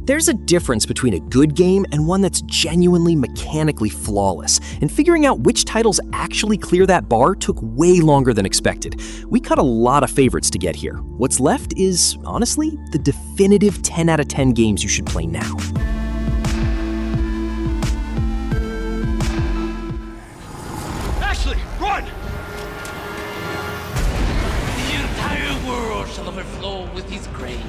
There's a difference between a good game and one that's genuinely mechanically flawless, and figuring out which titles actually clear that bar took way longer than expected. We cut a lot of favorites to get here. What's left is, honestly, the definitive 10 out of 10 games you should play now. Ashley, run! The entire world shall overflow with his grace.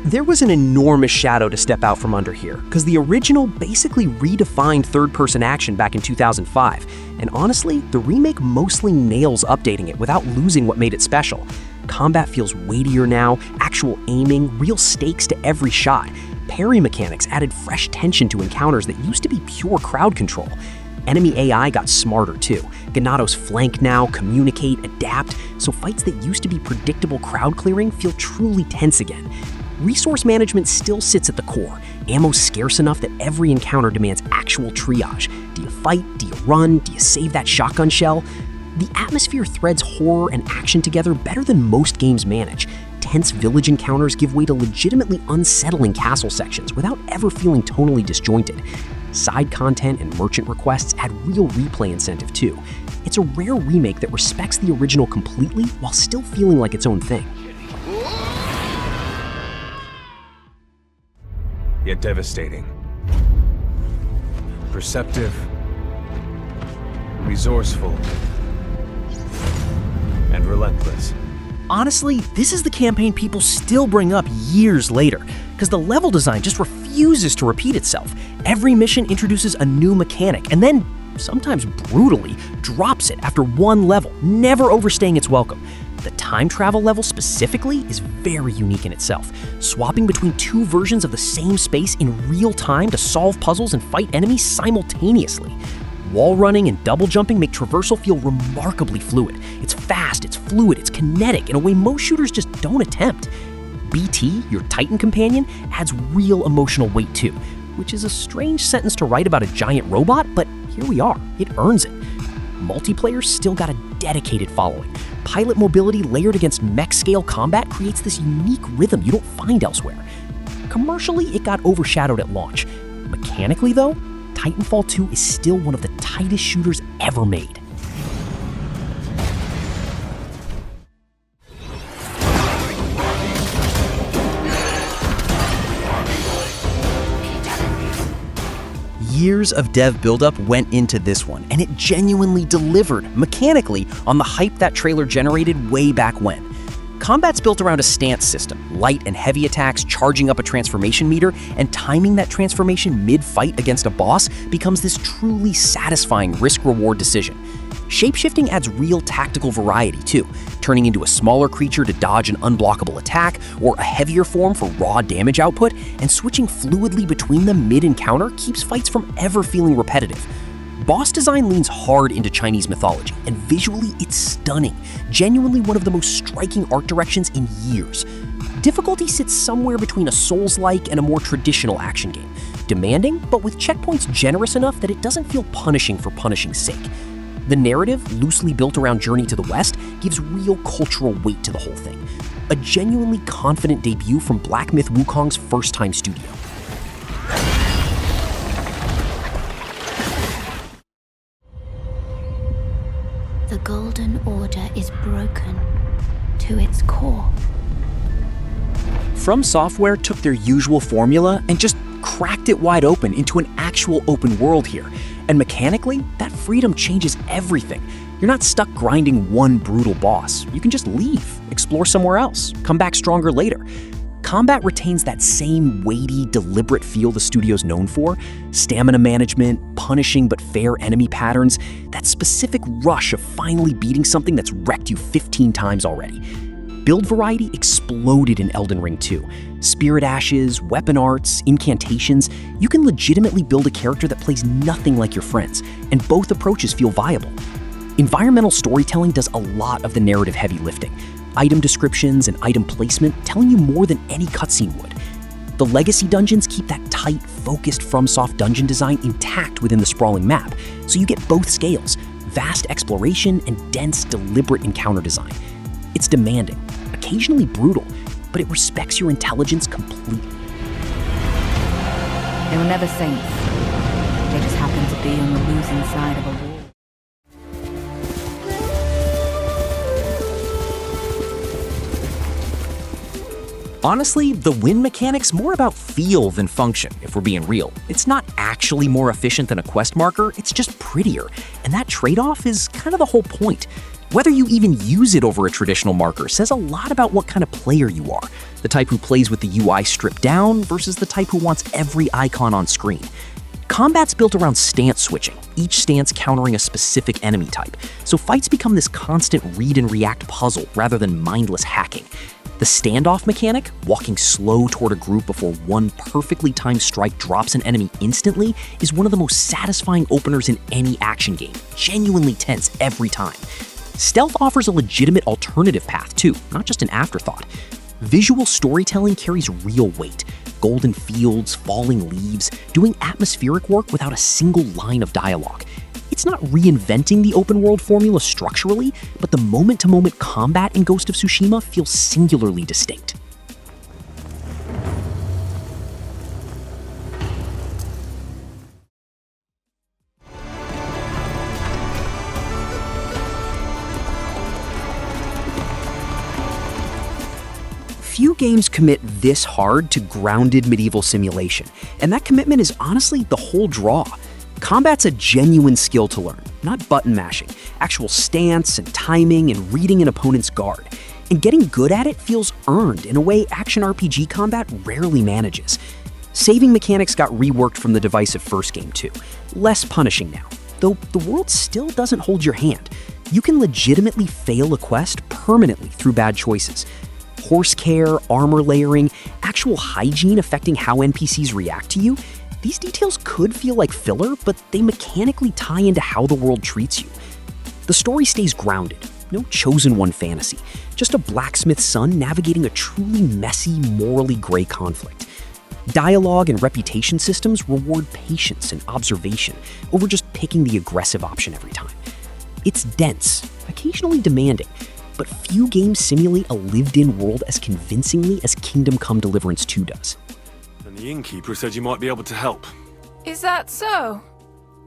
There was an enormous shadow to step out from under here, because the original basically redefined third-person action back in 2005, and honestly, the remake mostly nails updating it without losing what made it special. Combat feels weightier now, actual aiming, real stakes to every shot. Parry mechanics added fresh tension to encounters that used to be pure crowd control. Enemy AI got smarter too. Ganados flank now, communicate, adapt, so fights that used to be predictable crowd clearing feel truly tense again. Resource management still sits at the core. Ammo's scarce enough that every encounter demands actual triage. Do you fight? Do you run? Do you save that shotgun shell? The atmosphere threads horror and action together better than most games manage. Tense village encounters give way to legitimately unsettling castle sections without ever feeling tonally disjointed. Side content and merchant requests add real replay incentive too. It's a rare remake that respects the original completely while still feeling like its own thing. Yet devastating. Perceptive, resourceful, and relentless. Honestly, this is the campaign people still bring up years later, because the level design just refuses to repeat itself. Every mission introduces a new mechanic, and then, sometimes brutally, drops it after one level, never overstaying its welcome. The time travel level specifically is very unique in itself, swapping between two versions of the same space in real time to solve puzzles and fight enemies simultaneously. Wall running and double jumping make traversal feel remarkably fluid. It's fast, it's fluid, it's kinetic in a way most shooters just don't attempt. BT, your Titan companion, adds real emotional weight too, which is a strange sentence to write about a giant robot, but here we are, it earns it. Multiplayer's still got a dedicated following. Pilot mobility layered against mech-scale combat creates this unique rhythm you don't find elsewhere. Commercially, it got overshadowed at launch. Mechanically, though, Titanfall 2 is still one of the tightest shooters ever made. Years of dev buildup went into this one, and it genuinely delivered, mechanically, on the hype that trailer generated way back when. Combat's built around a stance system, light and heavy attacks charging up a transformation meter, and timing that transformation mid-fight against a boss becomes this truly satisfying risk-reward decision. Shapeshifting adds real tactical variety too, turning into a smaller creature to dodge an unblockable attack, or a heavier form for raw damage output, and switching fluidly between them mid-encounter keeps fights from ever feeling repetitive. Boss design leans hard into Chinese mythology, and visually it's stunning, genuinely one of the most striking art directions in years. Difficulty sits somewhere between a Souls-like and a more traditional action game, demanding, but with checkpoints generous enough that it doesn't feel punishing for punishing's sake. The narrative, loosely built around Journey to the West, gives real cultural weight to the whole thing. A genuinely confident debut from Black Myth Wukong's first-time studio. The Golden Order is broken to its core. From Software took their usual formula and just cracked it wide open into an actual open world here. And mechanically, that freedom changes everything. You're not stuck grinding one brutal boss. You can just leave, explore somewhere else, come back stronger later. Combat retains that same weighty, deliberate feel the studio's known for. Stamina management, punishing but fair enemy patterns, that specific rush of finally beating something that's wrecked you 15 times already. Build variety exploded in Elden Ring 2. Spirit ashes, weapon arts, incantations, you can legitimately build a character that plays nothing like your friends, and both approaches feel viable. Environmental storytelling does a lot of the narrative heavy lifting. Item descriptions and item placement telling you more than any cutscene would. The legacy dungeons keep that tight, focused FromSoft dungeon design intact within the sprawling map, so you get both scales, vast exploration and dense, deliberate encounter design. It's demanding, occasionally brutal, but it respects your intelligence completely. They were never saints. They just happened to be on the losing side of a war. Honestly, the win mechanic's more about feel than function, if we're being real. It's not actually more efficient than a quest marker, it's just prettier. And that trade-off is kind of the whole point. Whether you even use it over a traditional marker says a lot about what kind of player you are. The type who plays with the UI stripped down versus the type who wants every icon on screen. Combat's built around stance switching, each stance countering a specific enemy type, so fights become this constant read and react puzzle rather than mindless hacking. The standoff mechanic, walking slow toward a group before one perfectly timed strike drops an enemy instantly, is one of the most satisfying openers in any action game, genuinely tense every time. Stealth offers a legitimate alternative path too, not just an afterthought. Visual storytelling carries real weight. Golden fields, falling leaves, doing atmospheric work without a single line of dialogue. It's not reinventing the open world formula structurally, but the moment-to-moment combat in Ghost of Tsushima feels singularly distinct. Few games commit this hard to grounded medieval simulation, and that commitment is honestly the whole draw. Combat's a genuine skill to learn, not button mashing, actual stance and timing and reading an opponent's guard. And getting good at it feels earned in a way action RPG combat rarely manages. Saving mechanics got reworked from the divisive first game too, less punishing now, though the world still doesn't hold your hand. You can legitimately fail a quest permanently through bad choices. Horse care, armor layering, actual hygiene affecting how NPCs react to you, these details could feel like filler, but they mechanically tie into how the world treats you. The story stays grounded, no chosen one fantasy, just a blacksmith's son navigating a truly messy, morally gray conflict. Dialogue and reputation systems reward patience and observation over just picking the aggressive option every time. It's dense, occasionally demanding, but few games simulate a lived-in world as convincingly as Kingdom Come Deliverance 2 does. And the innkeeper said you might be able to help. Is that so?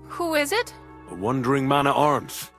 Who is it? A wandering man at arms.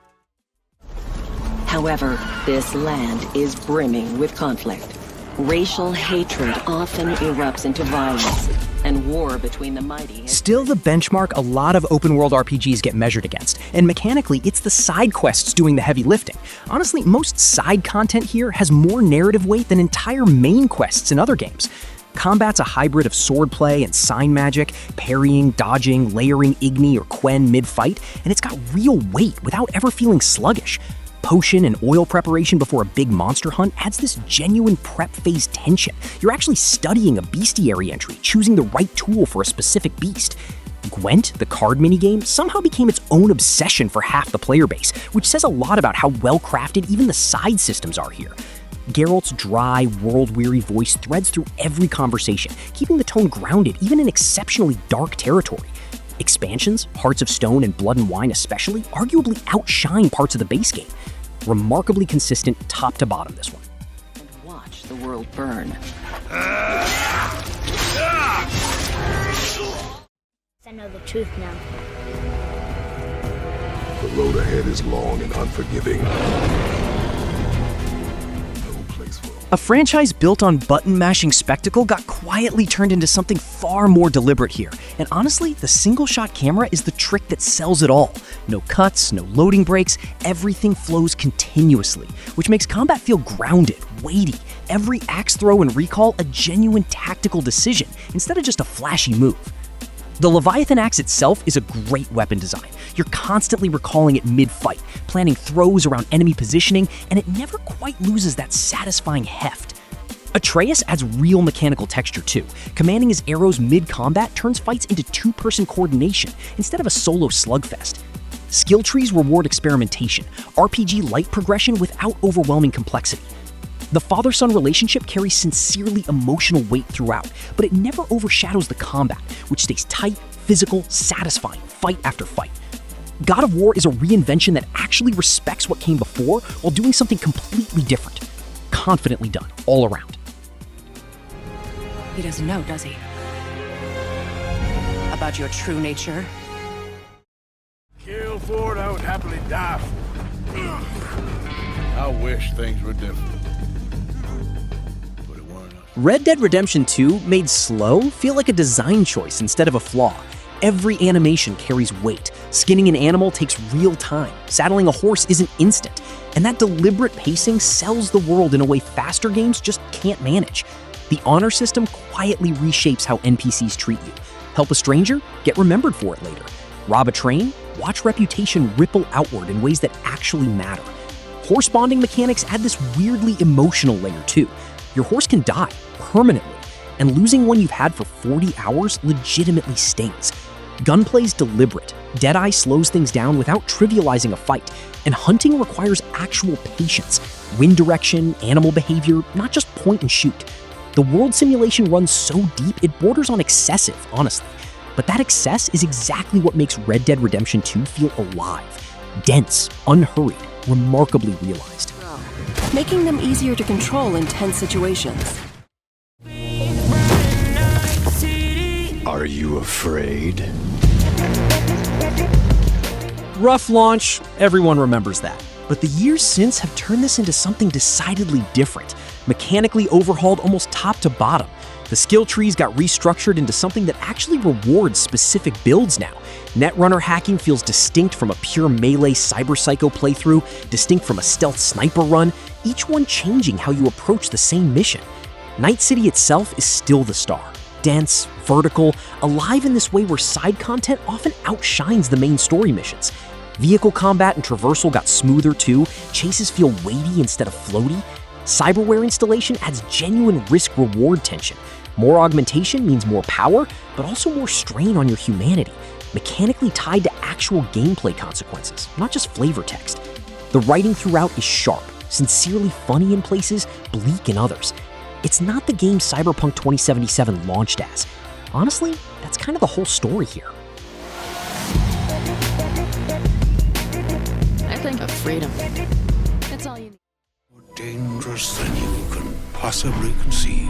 However, this land is brimming with conflict. Racial hatred often erupts into violence, and war between the mighty has Still the benchmark a lot of open-world RPGs get measured against, and mechanically, it's the side quests doing the heavy lifting. Honestly, most side content here has more narrative weight than entire main quests in other games. Combat's a hybrid of swordplay and sign magic, parrying, dodging, layering Igni or Quen mid-fight, and it's got real weight without ever feeling sluggish. Potion and oil preparation before a big monster hunt adds this genuine prep phase tension. You're actually studying a bestiary entry, choosing the right tool for a specific beast. Gwent, the card minigame, somehow became its own obsession for half the player base, which says a lot about how well-crafted even the side systems are here. Geralt's dry, world-weary voice threads through every conversation, keeping the tone grounded even in exceptionally dark territory. Expansions, Hearts of Stone and Blood and Wine especially, arguably outshine parts of the base game. Remarkably consistent top to bottom, this one. and watch the world burn. I know the truth now. The road ahead is long and unforgiving. No place for A franchise built on button-mashing spectacle got quietly turned into something far more deliberate here. And honestly, the single-shot camera is the trick that sells it all. No cuts, no loading breaks, everything flows continuously, which makes combat feel grounded, weighty. Every axe throw and recall a genuine tactical decision, instead of just a flashy move. The Leviathan axe itself is a great weapon design. You're constantly recalling it mid-fight, planning throws around enemy positioning, and it never quite loses that satisfying heft. Atreus adds real mechanical texture too. Commanding his arrows mid-combat turns fights into two-person coordination instead of a solo slugfest. Skill trees reward experimentation, RPG-light progression without overwhelming complexity. The father-son relationship carries sincerely emotional weight throughout, but it never overshadows the combat, which stays tight, physical, satisfying, fight after fight. God of War is a reinvention that actually respects what came before while doing something completely different. Confidently done, all around. He doesn't know, does he? about your true nature. Kill for it, I would happily die for it. I wish things were different. But it weren't. Red Dead Redemption 2 made slow feel like a design choice instead of a flaw. Every animation carries weight. Skinning an animal takes real time. Saddling a horse isn't instant. And that deliberate pacing sells the world in a way faster games just can't manage. The honor system quietly reshapes how NPCs treat you. Help a stranger? Get remembered for it later. Rob a train? Watch reputation ripple outward in ways that actually matter. Horse bonding mechanics add this weirdly emotional layer too. Your horse can die permanently, and losing one you've had for 40 hours legitimately stings. Gunplay's deliberate. Deadeye slows things down without trivializing a fight, and hunting requires actual patience, wind direction, animal behavior, not just point and shoot. The world simulation runs so deep it borders on excessive, honestly. But that excess is exactly what makes Red Dead Redemption 2 feel alive. Dense, unhurried, remarkably realized. Making them easier to control in tense situations. Are you afraid? Rough launch, everyone remembers that. But the years since have turned this into something decidedly different. Mechanically overhauled almost top to bottom. The skill trees got restructured into something that actually rewards specific builds now. Netrunner hacking feels distinct from a pure melee cyber psycho playthrough, distinct from a stealth sniper run, each one changing how you approach the same mission. Night City itself is still the star. Dense, vertical, alive in this way where side content often outshines the main story missions. Vehicle combat and traversal got smoother too, chases feel weighty instead of floaty. Cyberware installation adds genuine risk-reward tension. More augmentation means more power, but also more strain on your humanity, mechanically tied to actual gameplay consequences, not just flavor text. The writing throughout is sharp, sincerely funny in places, bleak in others. It's not the game Cyberpunk 2077 launched as. Honestly, that's kind of the whole story here. I think of freedom. That's all you need. More dangerous than you can possibly conceive.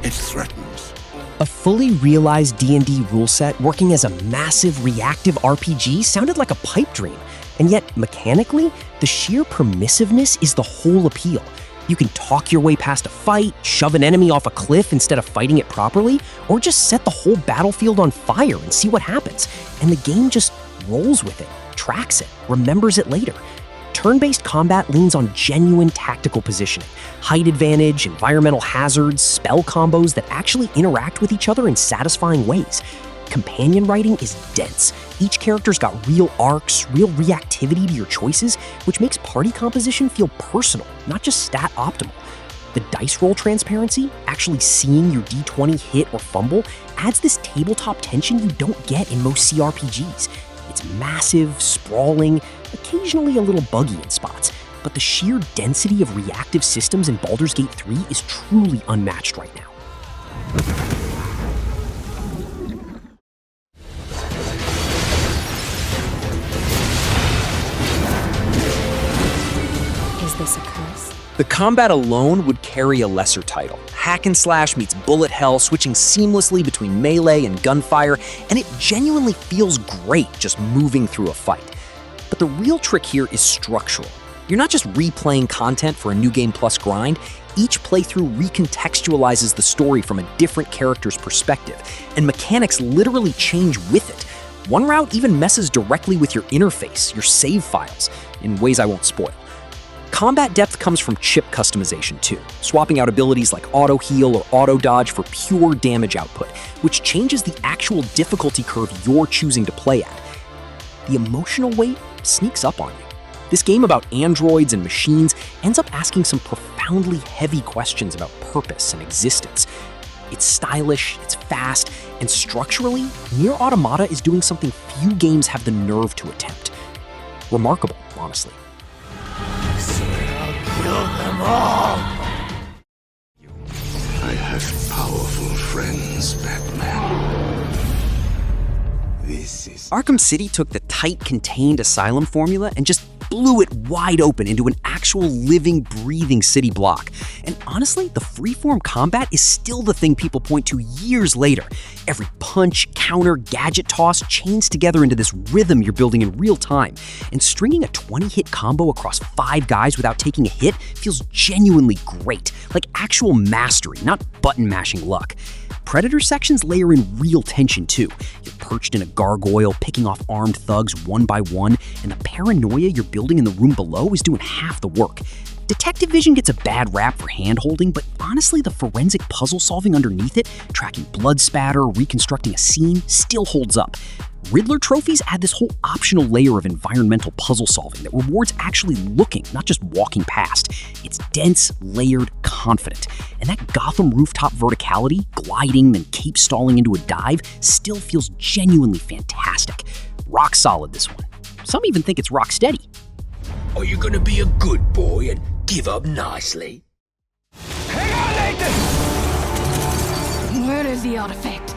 It threatens. A fully realized D&D rule set working as a massive reactive RPG sounded like a pipe dream, and yet mechanically, the sheer permissiveness is the whole appeal. You can talk your way past a fight, shove an enemy off a cliff instead of fighting it properly, or just set the whole battlefield on fire and see what happens. And the game just rolls with it, tracks it, remembers it later. Turn-based combat leans on genuine tactical positioning, height advantage, environmental hazards, spell combos that actually interact with each other in satisfying ways. Companion writing is dense. Each character's got real arcs, real reactivity to your choices, which makes party composition feel personal, not just stat optimal. The dice roll transparency, actually seeing your d20 hit or fumble, adds this tabletop tension you don't get in most CRPGs. It's massive, sprawling, occasionally a little buggy in spots, but the sheer density of reactive systems in Baldur's Gate 3 is truly unmatched right now. Is this a curse? The combat alone would carry a lesser title. Hack and slash meets bullet hell, switching seamlessly between melee and gunfire, and it genuinely feels great just moving through a fight. But the real trick here is structural. You're not just replaying content for a New Game Plus grind, each playthrough recontextualizes the story from a different character's perspective, and mechanics literally change with it. One route even messes directly with your interface, your save files, in ways I won't spoil. Combat depth comes from chip customization too, swapping out abilities like auto heal or auto dodge for pure damage output, which changes the actual difficulty curve you're choosing to play at. The emotional weight sneaks up on you. This game about androids and machines ends up asking some profoundly heavy questions about purpose and existence. It's stylish, it's fast, and structurally, NieR Automata is doing something few games have the nerve to attempt. Remarkable, honestly. I have powerful friends, Batman. This is... Arkham City took the tight, contained asylum formula and just blew it wide open into an actual living, breathing city block. And honestly, the freeform combat is still the thing people point to years later. Every punch, counter, gadget toss chains together into this rhythm you're building in real time. And stringing a 20-hit combo across 5 guys without taking a hit feels genuinely great, like actual mastery, not button-mashing luck. Predator sections layer in real tension too. You're perched in a gargoyle, picking off armed thugs one by one, and the paranoia you're building in the room below is doing half the work. Detective vision gets a bad rap for hand-holding, but honestly the forensic puzzle-solving underneath it, tracking blood spatter, reconstructing a scene, still holds up. Riddler trophies add this whole optional layer of environmental puzzle solving that rewards actually looking, not just walking past. It's dense, layered, confident. And that Gotham rooftop verticality, gliding, then cape stalling into a dive, still feels genuinely fantastic. Rock solid, this one. Some even think it's rock steady. Are you gonna be a good boy and give up nicely? Hang on, Nathan! Where is the artifact?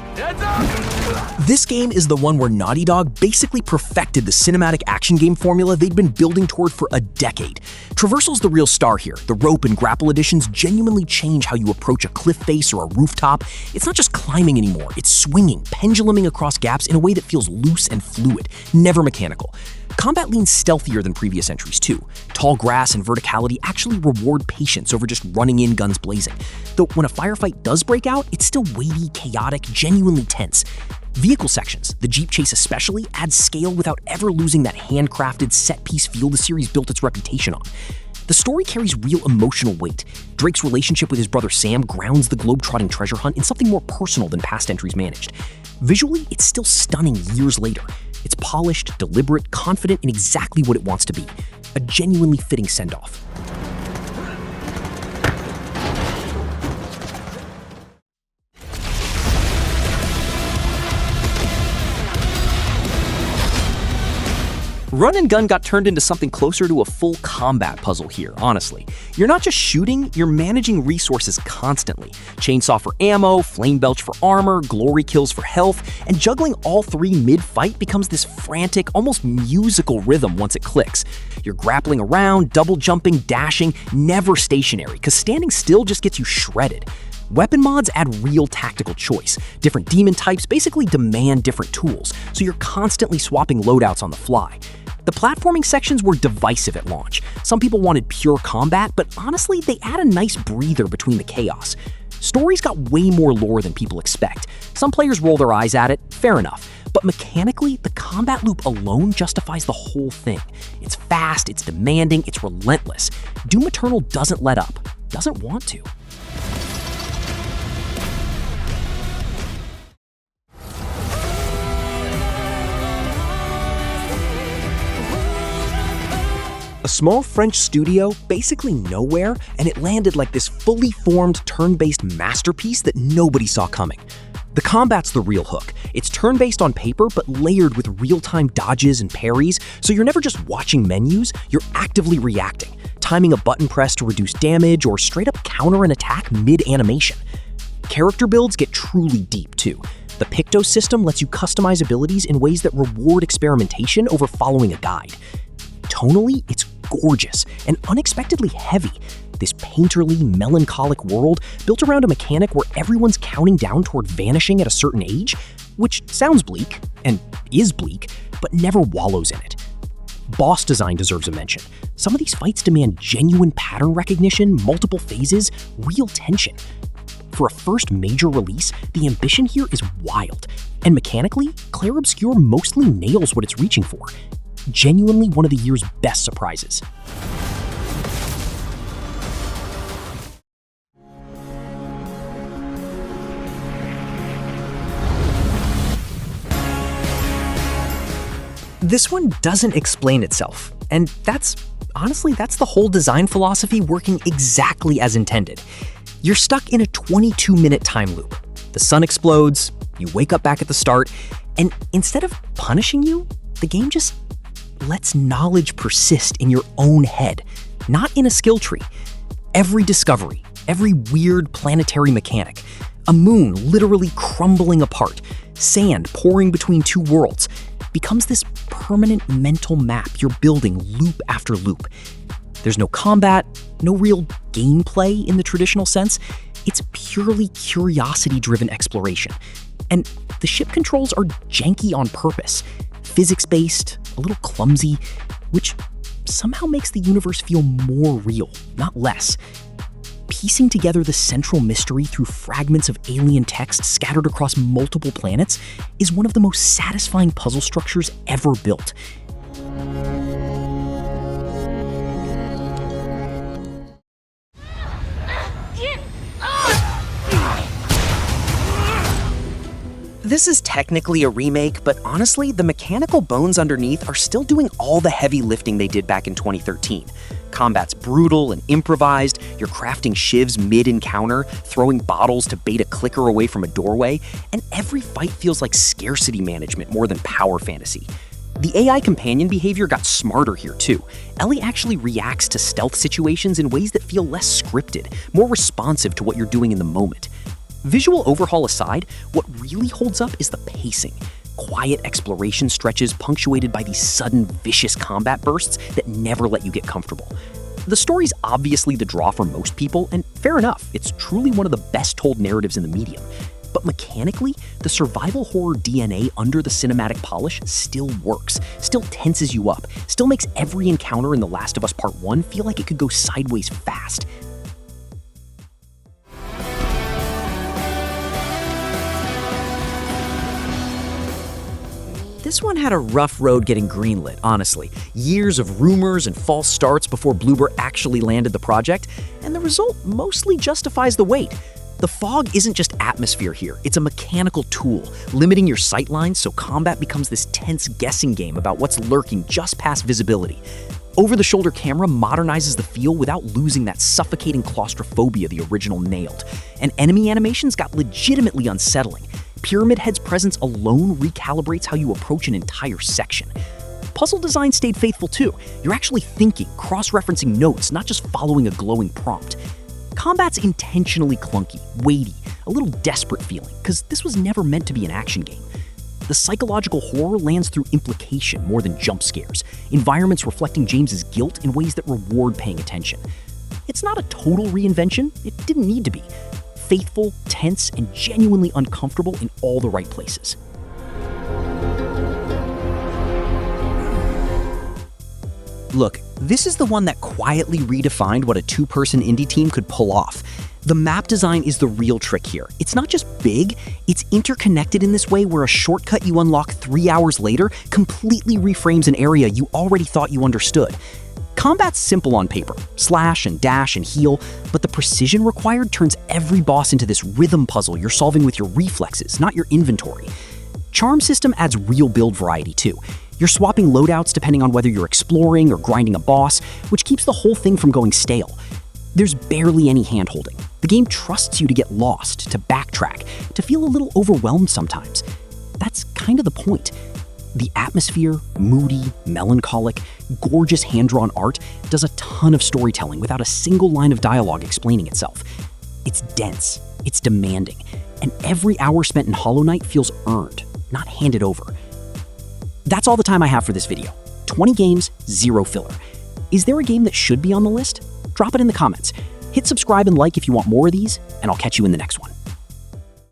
This game is the one where Naughty Dog basically perfected the cinematic action game formula they'd been building toward for a decade. Traversal's the real star here. The rope and grapple additions genuinely change how you approach a cliff face or a rooftop. It's not just climbing anymore, it's swinging, penduluming across gaps in a way that feels loose and fluid, never mechanical. Combat leans stealthier than previous entries too. Tall grass and verticality actually reward patience over just running in guns blazing. Though when a firefight does break out, it's still weighty, chaotic, genuinely tense. Vehicle sections, the Jeep chase especially, add scale without ever losing that handcrafted set-piece feel the series built its reputation on. The story carries real emotional weight. Drake's relationship with his brother Sam grounds the globe-trotting treasure hunt in something more personal than past entries managed. Visually, it's still stunning years later. It's polished, deliberate, confident in exactly what it wants to be. A genuinely fitting send-off. Run and gun got turned into something closer to a full combat puzzle here, honestly. You're not just shooting, you're managing resources constantly. Chainsaw for ammo, flame belch for armor, glory kills for health, and juggling all 3 mid-fight becomes this frantic, almost musical rhythm once it clicks. You're grappling around, double jumping, dashing, never stationary, because standing still just gets you shredded. Weapon mods add real tactical choice. Different demon types basically demand different tools, so you're constantly swapping loadouts on the fly. The platforming sections were divisive at launch. Some people wanted pure combat, but honestly, they add a nice breather between the chaos. Story's got way more lore than people expect. Some players roll their eyes at it, fair enough. But mechanically, the combat loop alone justifies the whole thing. It's fast, it's demanding, it's relentless. Doom Eternal doesn't let up, doesn't want to. A small French studio, basically nowhere, and it landed like this fully formed turn-based masterpiece that nobody saw coming. The combat's the real hook. It's turn-based on paper, but layered with real-time dodges and parries, so you're never just watching menus, you're actively reacting, timing a button press to reduce damage or straight up counter an attack mid-animation. Character builds get truly deep too. The Picto system lets you customize abilities in ways that reward experimentation over following a guide. Tonally, it's gorgeous and unexpectedly heavy. This painterly, melancholic world built around a mechanic where everyone's counting down toward vanishing at a certain age, which sounds bleak, and is bleak, but never wallows in it. Boss design deserves a mention. Some of these fights demand genuine pattern recognition, multiple phases, real tension. For a first major release, the ambition here is wild, and mechanically, Clair Obscur mostly nails what it's reaching for. Genuinely one of the year's best surprises. This one doesn't explain itself, and that's the whole design philosophy working exactly as intended. You're stuck in a 22-minute time loop. The sun explodes, you wake up back at the start, and instead of punishing you, the game just lets knowledge persist in your own head, not in a skill tree. Every discovery, every weird planetary mechanic, a moon literally crumbling apart, sand pouring between 2 worlds. becomes this permanent mental map you're building loop after loop. There's no combat, no real gameplay in the traditional sense. It's purely curiosity-driven exploration. And the ship controls are janky on purpose, physics-based, a little clumsy, which somehow makes the universe feel more real, not less. Piecing together the central mystery through fragments of alien text scattered across multiple planets is one of the most satisfying puzzle structures ever built. This is technically a remake, but honestly, the mechanical bones underneath are still doing all the heavy lifting they did back in 2013. Combat's brutal and improvised, you're crafting shivs mid-encounter, throwing bottles to bait a clicker away from a doorway, and every fight feels like scarcity management more than power fantasy. The AI companion behavior got smarter here too. Ellie actually reacts to stealth situations in ways that feel less scripted, more responsive to what you're doing in the moment. Visual overhaul aside, what really holds up is the pacing. Quiet exploration stretches punctuated by these sudden, vicious combat bursts that never let you get comfortable. The story's obviously the draw for most people, and fair enough, it's truly one of the best told narratives in the medium. But mechanically, the survival horror DNA under the cinematic polish still works, still tenses you up, still makes every encounter in The Last of Us Part 1 feel like it could go sideways fast. This one had a rough road getting greenlit, honestly. Years of rumors and false starts before Bloober actually landed the project, and the result mostly justifies the wait. The fog isn't just atmosphere here, it's a mechanical tool, limiting your sightlines so combat becomes this tense guessing game about what's lurking just past visibility. Over-the-shoulder camera modernizes the feel without losing that suffocating claustrophobia the original nailed, and enemy animations got legitimately unsettling. Pyramid Head's presence alone recalibrates how you approach an entire section. Puzzle design stayed faithful too. You're actually thinking, cross-referencing notes, not just following a glowing prompt. Combat's intentionally clunky, weighty, a little desperate feeling, because this was never meant to be an action game. The psychological horror lands through implication more than jump scares, environments reflecting James's guilt in ways that reward paying attention. It's not a total reinvention, it didn't need to be. Faithful, tense, and genuinely uncomfortable in all the right places. Look, this is the one that quietly redefined what a two-person indie team could pull off. The map design is the real trick here. It's not just big, it's interconnected in this way where a shortcut you unlock 3 hours later completely reframes an area you already thought you understood. Combat's simple on paper, slash and dash and heal, but the precision required turns every boss into this rhythm puzzle you're solving with your reflexes, not your inventory. Charm system adds real build variety too. You're swapping loadouts depending on whether you're exploring or grinding a boss, which keeps the whole thing from going stale. There's barely any hand-holding. The game trusts you to get lost, to backtrack, to feel a little overwhelmed sometimes. That's kind of the point. The atmosphere, moody, melancholic, gorgeous hand-drawn art does a ton of storytelling without a single line of dialogue explaining itself. It's dense, it's demanding, and every hour spent in Hollow Knight feels earned, not handed over. That's all the time I have for this video. 20 games, 0 filler. Is there a game that should be on the list? Drop it in the comments. Hit subscribe and like if you want more of these, and I'll catch you in the next one.